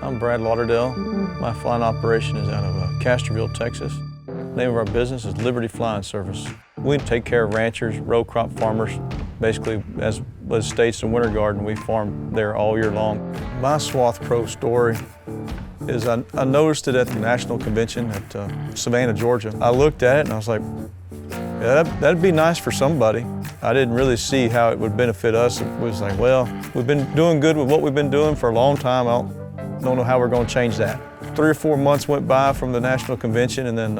I'm Brad Lauderdale. My flying operation is out of Casterville, Texas. The name of our business is Liberty Flying Service. We take care of ranchers, row crop farmers. Basically, as states in Winter Garden, we farm there all year long. My Swath Pro story is I noticed it at the National Convention at Savannah, Georgia. I looked at it and I was like, yeah, that'd be nice for somebody. I didn't really see how it would benefit us. It was like, well, we've been doing good with what we've been doing for a long time. I don't know how we're going to change that. 3 or 4 months went by from the National Convention, and then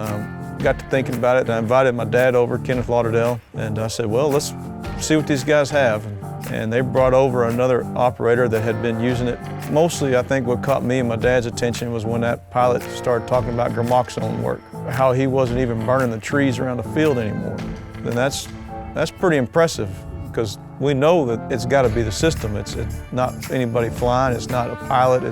got to thinking about it, and I invited my dad over, Kenneth Lauderdale, and I said, well, let's see what these guys have. And they brought over another operator that had been using it. Mostly, I think what caught me and my dad's attention was when that pilot started talking about gramoxone work, how he wasn't even burning the trees around the field anymore. And that's pretty impressive, because we know that it's got to be the system. It's not anybody flying, it's not a pilot,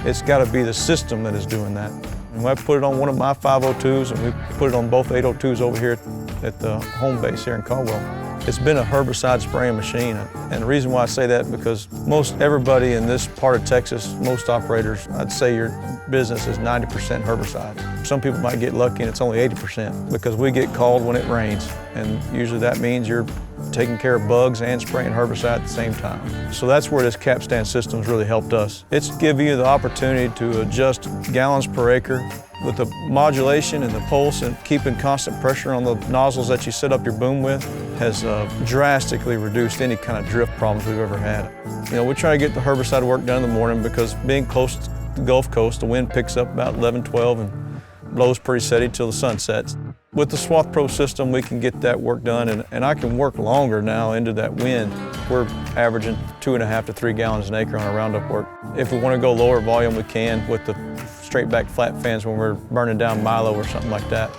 it's got to be the system that is doing that. And I put it on one of my 502s, and we put it on both 802s over here at the home base here in Caldwell. It's been a herbicide spraying machine, and the reason why I say that, because most everybody in this part of Texas, most operators, I'd say your business is 90% herbicide. Some people might get lucky and it's only 80%, because we get called when it rains, and usually that means you're taking care of bugs and spraying herbicide at the same time. So that's where this capstan system's really helped us. It's given you the opportunity to adjust gallons per acre with the modulation and the pulse, and keeping constant pressure on the nozzles that you set up your boom with has drastically reduced any kind of drift problems we've ever had. You know, we try to get the herbicide work done in the morning, because being close to the Gulf Coast, the wind picks up about 11, 12 and blows pretty steady till the sun sets. With the Swath Pro system, we can get that work done, and I can work longer now into that wind. We're averaging 2.5 to 3 gallons an acre on our roundup work. If we want to go lower volume, we can with the straight back flat fans when we're burning down milo or something like that.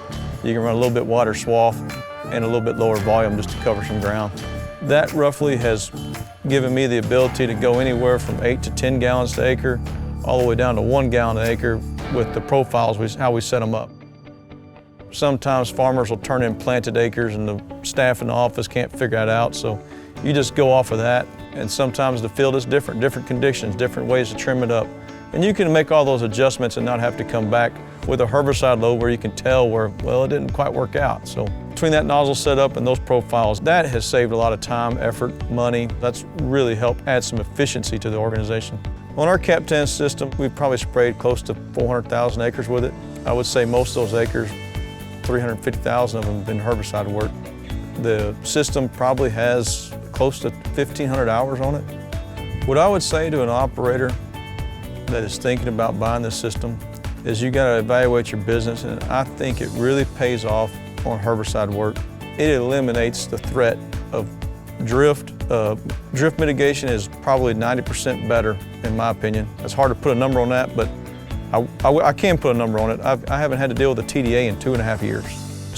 You can run a little bit wider swath and a little bit lower volume just to cover some ground. That roughly has given me the ability to go anywhere from 8 to 10 gallons to acre, all the way down to 1 gallon an acre with the profiles, how we set them up. Sometimes farmers will turn in planted acres and the staff in the office can't figure that out, so you just go off of that. And sometimes the field is different conditions, different ways to trim it up. And you can make all those adjustments and not have to come back with a herbicide load where you can tell where, well, it didn't quite work out. So between that nozzle setup and those profiles, that has saved a lot of time, effort, money. That's really helped add some efficiency to the organization. On our captan system, we've probably sprayed close to 400,000 acres with it. I would say most of those acres, 350,000 of them have been herbicide work. The system probably has close to 1,500 hours on it. What I would say to an operator that is thinking about buying this system is you got to evaluate your business, and I think it really pays off on herbicide work. It eliminates the threat of drift. Drift mitigation is probably 90% better, in my opinion. It's hard to put a number on that, but I can put a number on it. I haven't had to deal with a TDA in 2.5 years.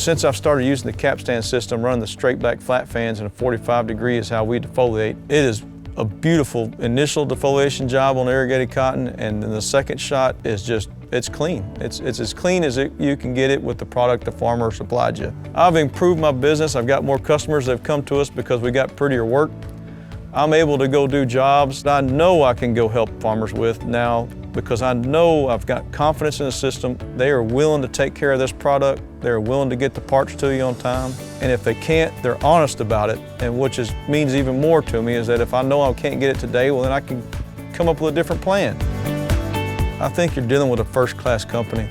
Since I've started using the capstan system, running the straight back flat fans in a 45 degree is how we defoliate. It is a beautiful initial defoliation job on irrigated cotton, and then the second shot is just, it's clean. It's as clean as you can get it with the product the farmer supplied you. I've improved my business. I've got more customers that have come to us because we got prettier work. I'm able to go do jobs that I know I can go help farmers with now, because I know I've got confidence in the system. They are willing to take care of this product. They're willing to get the parts to you on time. And if they can't, they're honest about it. And which means even more to me is that if I know I can't get it today, well, then I can come up with a different plan. I think you're dealing with a first-class company.